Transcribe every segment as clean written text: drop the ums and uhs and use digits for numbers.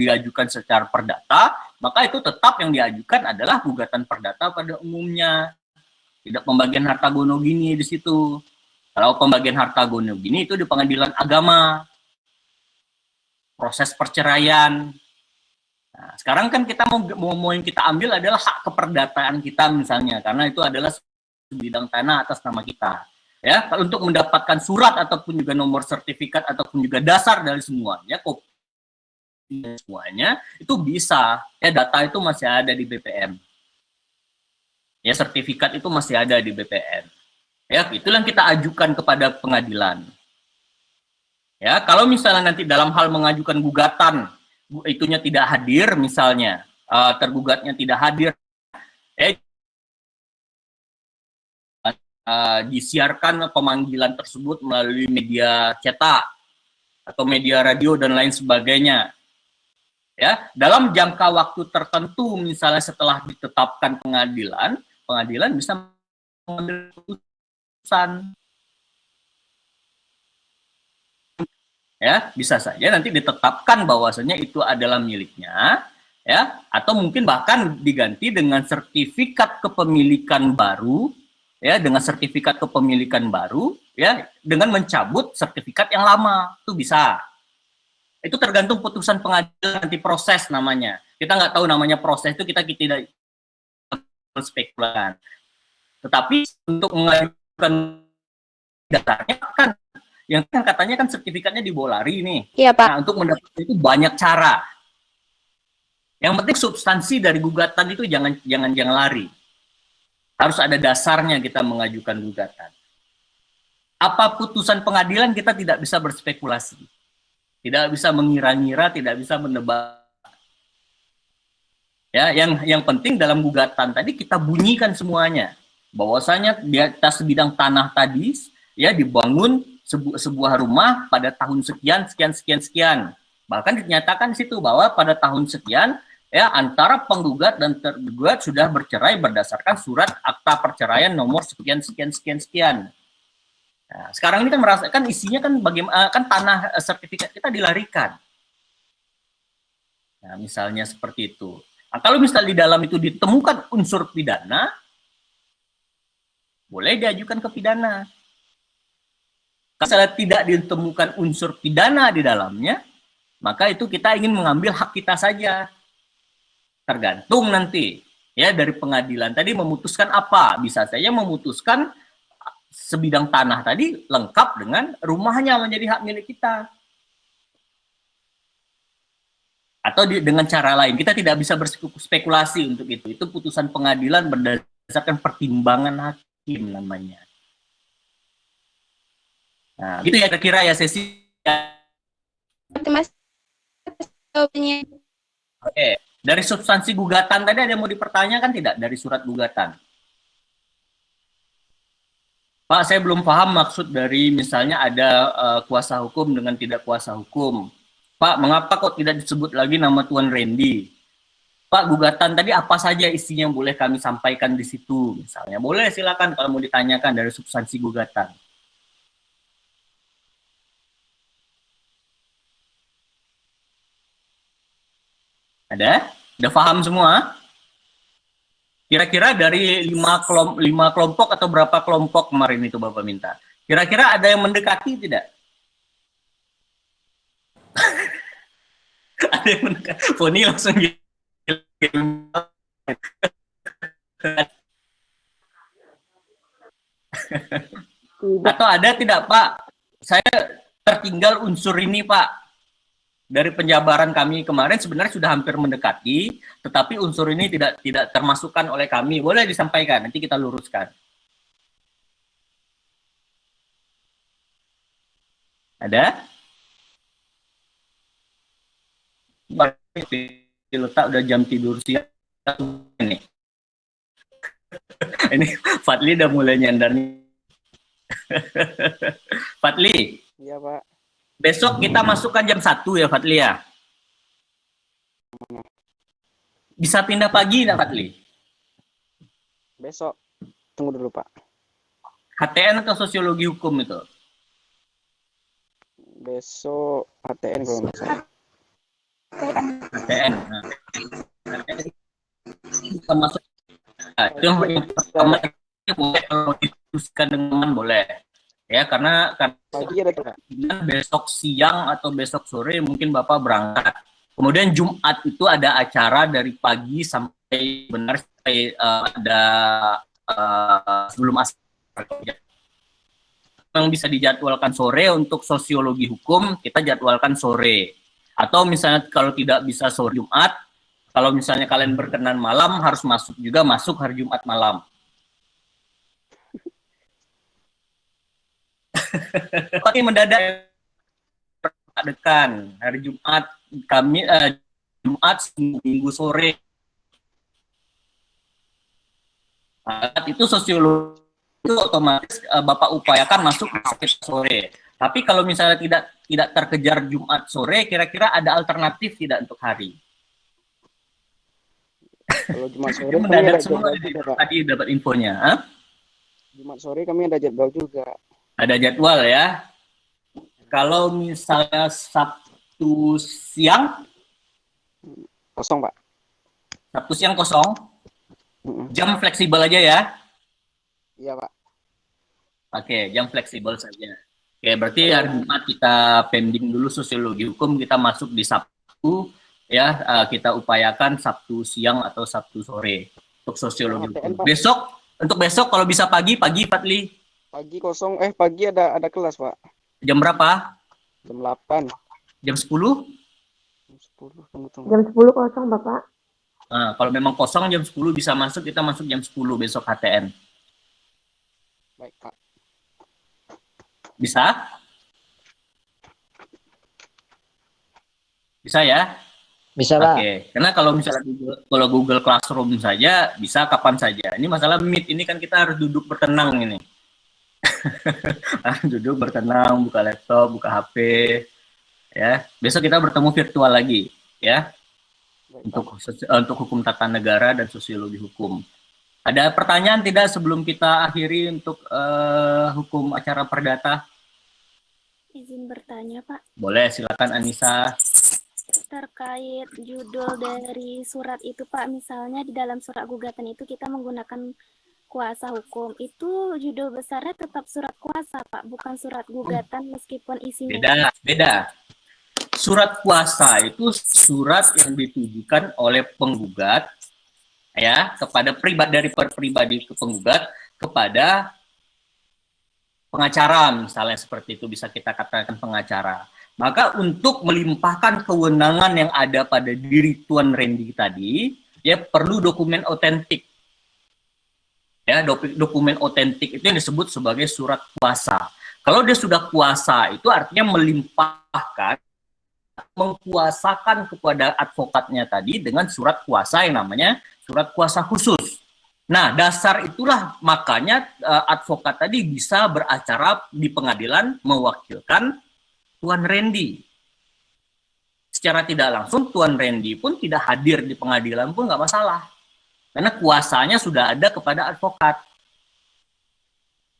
diajukan secara perdata, maka itu tetap yang diajukan adalah gugatan perdata pada umumnya. Tidak pembagian harta gono gini di situ. Kalau pembagian harta gono gini itu di pengadilan agama, proses perceraian. Nah, sekarang kan kita mau yang kita ambil adalah hak keperdataan kita misalnya, karena itu adalah sebidang tanah atas nama kita. Ya, kalau untuk mendapatkan surat ataupun juga nomor sertifikat ataupun juga dasar dari semuanya, kopi semuanya itu bisa. Ya, data itu masih ada di BPN. Ya, sertifikat itu masih ada di BPN. Ya, itulah yang kita ajukan kepada pengadilan. Ya, kalau misalnya nanti dalam hal mengajukan gugatan itunya tidak hadir misalnya, tergugatnya tidak hadir, disiarkan pemanggilan tersebut melalui media cetak atau media radio dan lain sebagainya. Ya, dalam jangka waktu tertentu misalnya setelah ditetapkan pengadilan, pengadilan bisa mengambil keputusan. Ya, bisa saja nanti ditetapkan bahwasanya itu adalah miliknya, ya, atau mungkin bahkan diganti dengan sertifikat kepemilikan baru, ya, dengan sertifikat kepemilikan baru, ya, dengan mencabut sertifikat yang lama, itu bisa. Itu tergantung putusan pengadilan, nanti proses namanya. Kita nggak tahu namanya proses itu, kita tidak spekulasi. Tetapi untuk mengajukan dasarnya kan, yang kan katanya kan sertifikatnya dibolari nih. Iya, Pak. Nah, untuk mendapatkan itu banyak cara. Yang penting substansi dari gugatan itu jangan lari. Harus ada dasarnya kita mengajukan gugatan. Apa putusan pengadilan kita tidak bisa berspekulasi. Tidak bisa mengira-ngira, tidak bisa menebak. Ya, yang penting dalam gugatan tadi kita bunyikan semuanya. Bahwasanya di atas sebidang tanah tadi ya dibangun sebuah rumah pada tahun sekian sekian sekian sekian. Bahkan dinyatakan di situ bahwa pada tahun sekian ya antara penggugat dan tergugat sudah bercerai berdasarkan surat akta perceraian nomor sekian sekian sekian sekian. Nah, sekarang ini kan merasakan isinya kan bagaimana kan tanah sertifikat kita dilarikan. Nah, misalnya seperti itu. Nah, kalau misalnya di dalam itu ditemukan unsur pidana, boleh diajukan ke pidana. Kalau tidak ditemukan unsur pidana di dalamnya, maka itu kita ingin mengambil hak kita saja. Tergantung nanti ya dari pengadilan tadi memutuskan apa. Bisa saja memutuskan sebidang tanah tadi lengkap dengan rumahnya menjadi hak milik kita. Atau dengan cara lain. Kita tidak bisa berspekulasi untuk itu. Itu putusan pengadilan berdasarkan pertimbangan hakim namanya. Nah, gitu ya kira-kira ya sesi. Mas, jawabannya. Oke, dari substansi gugatan tadi ada yang mau dipertanyakan tidak dari surat gugatan? Pak, saya belum paham maksud dari misalnya ada kuasa hukum dengan tidak kuasa hukum. Pak, mengapa kok tidak disebut lagi nama Tuan Randy? Pak, gugatan tadi apa saja isinya yang boleh kami sampaikan di situ? Misalnya, boleh silakan kalau mau ditanyakan dari substansi gugatan. Ada? Udah paham semua? Kira-kira dari 5 kelompok atau berapa kelompok kemarin itu Bapak minta? Kira-kira ada yang mendekati tidak? Ada yang mendekati? Foni langsung atau ada tidak Pak? Saya tertinggal unsur ini Pak. Dari penjabaran kami kemarin sebenarnya sudah hampir mendekati, tetapi unsur ini tidak termasukkan oleh kami. Boleh disampaikan, nanti kita luruskan. Ada? Letak udah jam tidur siang ini. Ini Fadli udah mulai nyandar nih. Fadli. Iya, Pak. Besok kita masukkan jam 1 ya, Fadli ya. Bisa pindah pagi enggak, Fadli? Besok. Tunggu dulu, Pak. HTN atau sosiologi hukum itu? Besok HTN kalau nggak salah. HTN. Nah, HTN bisa masuk. Nah, itu yang pertama, boleh kalau didiskusikan dengan boleh. Ya, karena Pagi ada tuh, Pak. besok siang atau besok sore mungkin Bapak berangkat. Kemudian Jumat itu ada acara dari pagi sampai ada sebelum asar. Yang bisa dijadwalkan sore untuk sosiologi hukum, kita jadwalkan sore. Atau misalnya kalau tidak bisa sore Jumat, kalau misalnya kalian berkenan malam, harus masuk hari Jumat malam. Tapi mendadak dekan hari Jumat kami Jumat Minggu sore. Itu sosiologi itu otomatis Bapak upayakan masuk sore. Tapi kalau misalnya tidak terkejar Jumat sore, kira-kira ada alternatif tidak untuk hari? Kalau Jumat sore kami Mendadak ada semua jadwal juga, Pak. tadi dapat infonya. Hah? Jumat sore kami ada jadwal juga. Ada jadwal ya. Kalau misalnya Sabtu siang? Kosong, Pak. Sabtu siang kosong? Jam fleksibel aja ya? Iya, Pak. Oke, jam fleksibel saja. Oke, berarti hari Jumat kita pending dulu sosiologi hukum, kita masuk di Sabtu, ya, kita upayakan Sabtu siang atau Sabtu sore untuk sosiologi hukum. Untuk besok kalau bisa pagi Fadli. Pagi kosong, pagi ada kelas, Pak. Jam berapa? Jam 8. Jam 10? Jam 10, tunggu. Jam 10 kosong, Bapak. Nah, kalau memang kosong jam 10 bisa masuk, kita masuk jam 10 besok HTN. Baik, Pak. Bisa? Bisa ya? Bisa, Pak. Oke, karena kalau misalnya Google Classroom saja, bisa kapan saja. Ini masalah Meet, ini kan kita harus duduk bertenang ini. Duduk bertenang, buka laptop, buka HP. Ya, besok kita bertemu virtual lagi, ya. Untuk hukum tata negara dan sosiologi hukum. Ada pertanyaan tidak sebelum kita akhiri untuk hukum acara perdata? Izin bertanya, Pak. Boleh, silakan Anissa. Terkait judul dari surat itu, Pak, misalnya di dalam surat gugatan itu kita menggunakan kuasa hukum. Itu judul besarnya tetap surat kuasa, Pak, bukan surat gugatan meskipun isinya. Beda. Surat kuasa itu surat yang ditujukan oleh penggugat ya kepada pribadi ke penggugat kepada pengacara, misalnya seperti itu, bisa kita katakan pengacara. Maka untuk melimpahkan kewenangan yang ada pada diri Tuan Randy tadi, ya perlu dokumen otentik. Ya, dokumen otentik itu yang disebut sebagai surat kuasa. Kalau dia sudah kuasa, itu artinya mengkuasakan kepada advokatnya tadi dengan surat kuasa yang namanya surat kuasa khusus. Nah, dasar itulah makanya advokat tadi bisa beracara di pengadilan mewakilkan Tuan Randy. Secara tidak langsung Tuan Randy pun tidak hadir di pengadilan pun nggak masalah. Karena kuasanya sudah ada kepada advokat.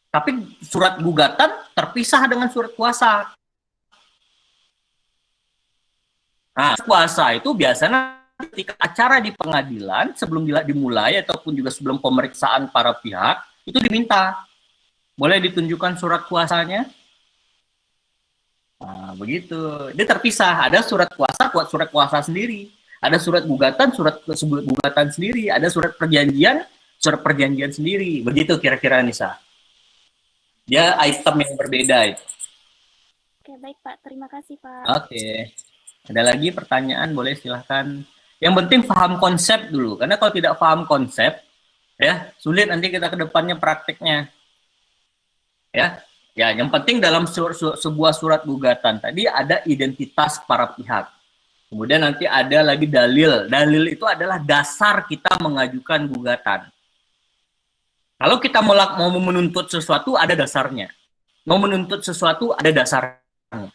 Tapi surat gugatan terpisah dengan surat kuasa. Nah, kuasa itu biasanya ketika acara di pengadilan sebelum dimulai ataupun juga sebelum pemeriksaan para pihak itu diminta. Boleh ditunjukkan surat kuasanya? Nah, begitu. Dia terpisah. Ada surat kuasa sendiri. Ada surat gugatan sendiri. Ada surat perjanjian sendiri. Begitu kira-kira, Nisa. Dia item yang berbeda itu. Oke, baik, Pak. Terima kasih, Pak. Oke. Ada lagi pertanyaan? Boleh silahkan. Yang penting paham konsep dulu. Karena kalau tidak paham konsep, ya sulit nanti kita ke depannya prakteknya. Ya, yang penting dalam sebuah surat gugatan tadi ada identitas para pihak. Kemudian nanti ada lagi dalil. Dalil itu adalah dasar kita mengajukan gugatan. Kalau kita mau menuntut sesuatu, ada dasarnya. Mau menuntut sesuatu, ada dasarnya.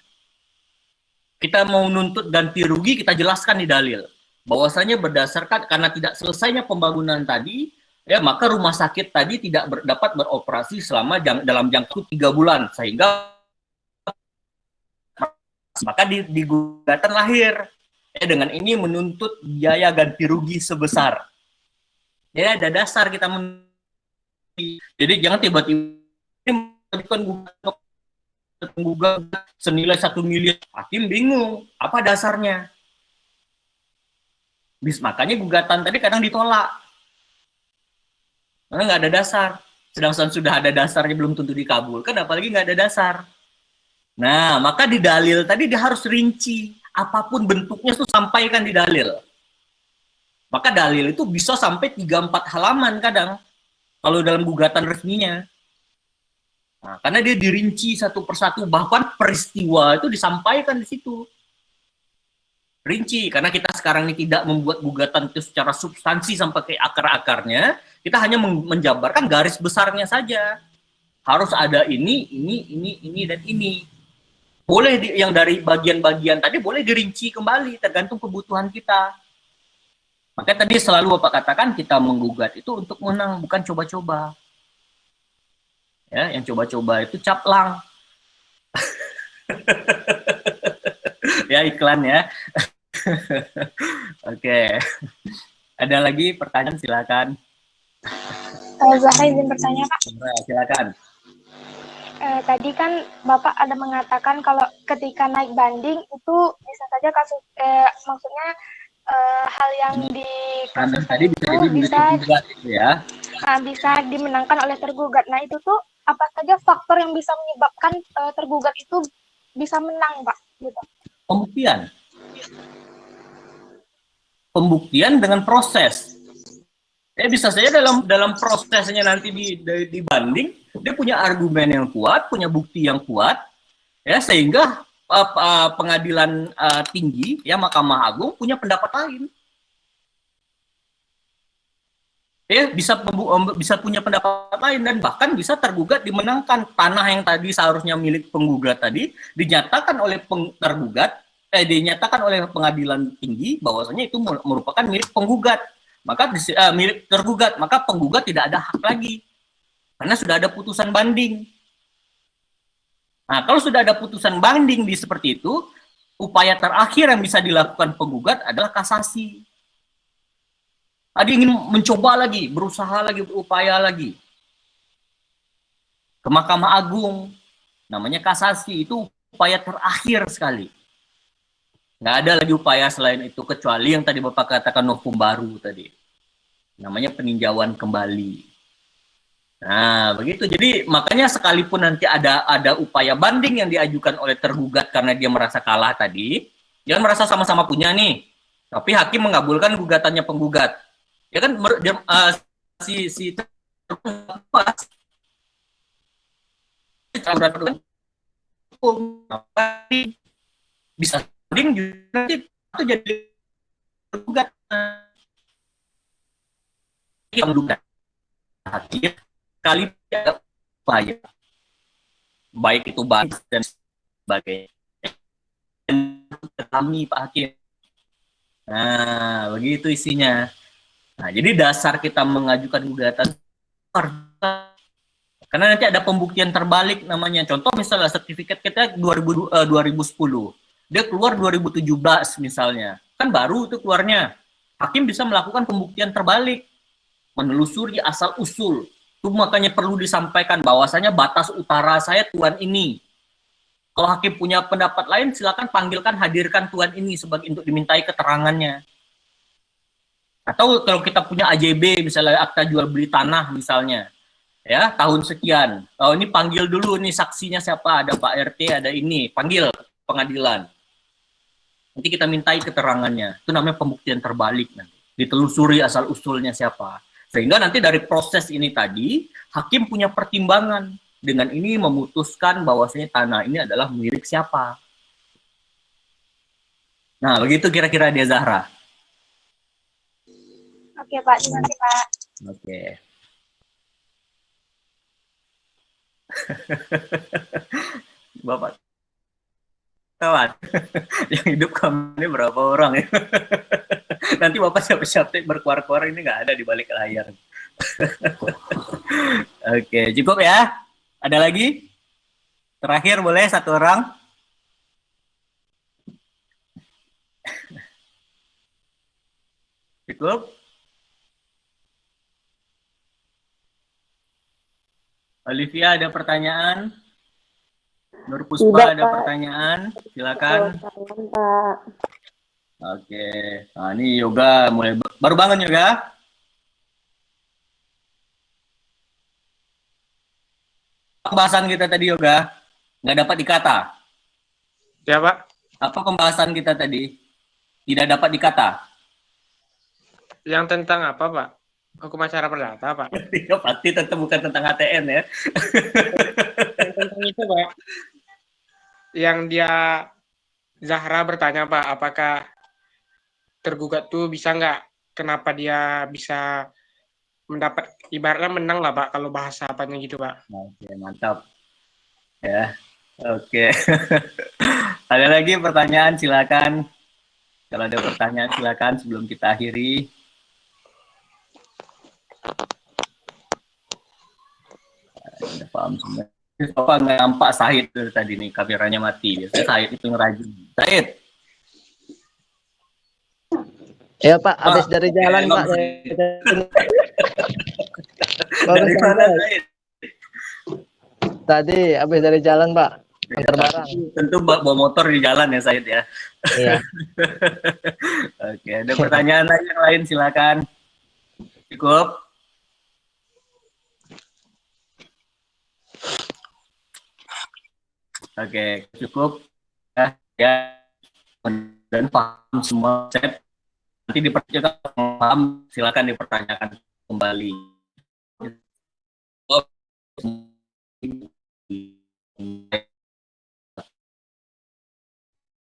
Kita mau menuntut ganti rugi, kita jelaskan di dalil. Bahwasanya berdasarkan karena tidak selesainya pembangunan tadi, ya maka rumah sakit tadi tidak dapat beroperasi selama dalam jangka 3 bulan. Sehingga maka di gugatan lahir. Dengan ini menuntut biaya ganti rugi sebesar. Ya, ada dasar kita jadi jangan tiba-tiba mengajukan gugatan senilai 1 miliar. Hakim bingung, apa dasarnya? Makanya gugatan tadi kadang ditolak. Karena nggak ada dasar. Sedangkan sudah ada dasarnya belum tentu dikabulkan, apalagi nggak ada dasar. Nah, maka di dalil tadi dia harus rinci. Apapun bentuknya itu sampaikan di dalil. Maka dalil itu bisa sampai 3-4 halaman kadang. Kalau dalam gugatan resminya. Nah, karena dia dirinci satu persatu. Bahkan peristiwa itu disampaikan di situ. Rinci. Karena kita sekarang ini tidak membuat gugatan itu secara substansi sampai ke akar-akarnya. Kita hanya menjabarkan garis besarnya saja. Harus ada ini, dan ini. Boleh yang dari bagian-bagian tadi boleh dirinci kembali tergantung kebutuhan kita. Makanya tadi selalu Bapak katakan kita menggugat itu untuk menang, bukan coba-coba. Ya, yang coba-coba itu caplang. Ya, iklan ya. Oke. Ada lagi pertanyaan, silakan. Zahra izin bertanya, Pak. Silakan. Tadi kan Bapak ada mengatakan kalau ketika naik banding itu bisa saja kasus, maksudnya hal yang di kasus tadi bisa jadi tergugat gitu ya. Bisa dimenangkan oleh tergugat. Nah, itu tuh apa saja faktor yang bisa menyebabkan tergugat itu bisa menang, Pak? Gitu. Pembuktian dengan proses. Bisa saja dalam prosesnya nanti dibanding, dia punya argumen yang kuat, punya bukti yang kuat, ya sehingga pengadilan tinggi, ya Mahkamah Agung punya pendapat lain. Ya, bisa punya pendapat lain dan bahkan bisa tergugat dimenangkan. Tanah yang tadi seharusnya milik penggugat tadi dinyatakan oleh tergugat, dinyatakan oleh pengadilan tinggi bahwasanya itu merupakan milik penggugat. Maka milik tergugat, maka penggugat tidak ada hak lagi karena sudah ada putusan banding. Nah, kalau sudah ada putusan banding seperti itu, upaya terakhir yang bisa dilakukan penggugat adalah kasasi. Dia ingin mencoba lagi, berusaha lagi, berupaya lagi ke Mahkamah Agung, namanya kasasi, itu upaya terakhir sekali. Nggak ada lagi upaya selain itu, kecuali yang tadi Bapak katakan novum baru tadi. Namanya peninjauan kembali. Nah, begitu. Jadi makanya sekalipun nanti ada upaya banding yang diajukan oleh tergugat karena dia merasa kalah tadi, dia merasa sama-sama punya nih, tapi hakim mengabulkan gugatannya penggugat. Ya kan si tergugat bisa banding juga nanti itu jadi tergugat. Yang menggugat hakim kali ada upaya baik itu baik dan sebagainya kami Pak Hakim. Nah, begitu isinya. Nah, jadi dasar kita mengajukan gugatan karena nanti ada pembuktian terbalik namanya. Contoh misalnya sertifikat kita 2010, dia keluar 2017 misalnya, kan baru itu keluarnya. Hakim bisa melakukan pembuktian terbalik, menelusuri asal usul. Itu makanya perlu disampaikan bahwasanya batas utara saya tuan ini. Kalau hakim punya pendapat lain, silakan panggilkan, hadirkan tuan ini sebagai untuk dimintai keterangannya. Atau kalau kita punya AJB, misalnya akta jual beli tanah misalnya, ya tahun sekian. Oh ini panggil dulu nih saksinya siapa, ada Pak RT, ada ini, panggil pengadilan. Nanti kita mintai keterangannya. Itu namanya pembuktian terbalik nanti. Ditelusuri asal usulnya siapa. Sehingga nanti dari proses ini tadi, hakim punya pertimbangan. Dengan ini memutuskan bahwasanya tanah ini adalah milik siapa. Nah, begitu kira-kira dia Zahra. Oke, Pak. Terima kasih, Pak. Oke. Bapak kawan, yang hidup kami ini berapa orang ya? Nanti Bapak siap-siap berkuar-kuar, ini nggak ada di balik layar. Oke, cukup ya? Ada lagi? Terakhir boleh satu orang? Cukup? Olivia ada pertanyaan? Nur Puspa Tidak, ada Pak. pertanyaan? Silakan. Sayang, Pak. Oke. Nah, ini yoga mulai baru bangun yoga? Pembahasan kita tadi yoga nggak dapat dikata. Ya, Pak. Apa pembahasan kita tadi? Tidak dapat dikata. Yang tentang apa, Pak? Hukum acara perdata, Pak. Ya, pasti tentu bukan tentang HTN ya. Yang tentang itu, Pak. Yang dia Zahra bertanya, Pak, apakah tergugat tuh bisa nggak? Kenapa dia bisa mendapat ibaratnya menang lah, Pak, kalau bahasa apanya gitu, Pak. Oke, mantap. Ya. Oke. Ada lagi pertanyaan silakan. Kalau ada pertanyaan silakan sebelum kita akhiri. Udah paham semua. Apa nggak nampak Sahid dari tadi nih, kameranya mati. Biasanya Sahid itu ngerajin. Sahid. Ya Pak, habis dari jalan emang Pak. sih. Baru Dari mana sampai. Sahid? Tadi habis dari jalan Pak, antar barang. Tentu bawa motor di jalan ya Sahid ya. Iya. Oke, ada pertanyaan lagi yang lain silakan. Cukup. Oke, cukup. Ya, dan paham semua. Saya nanti dipercaya paham, silakan dipertanyakan kembali. Oh,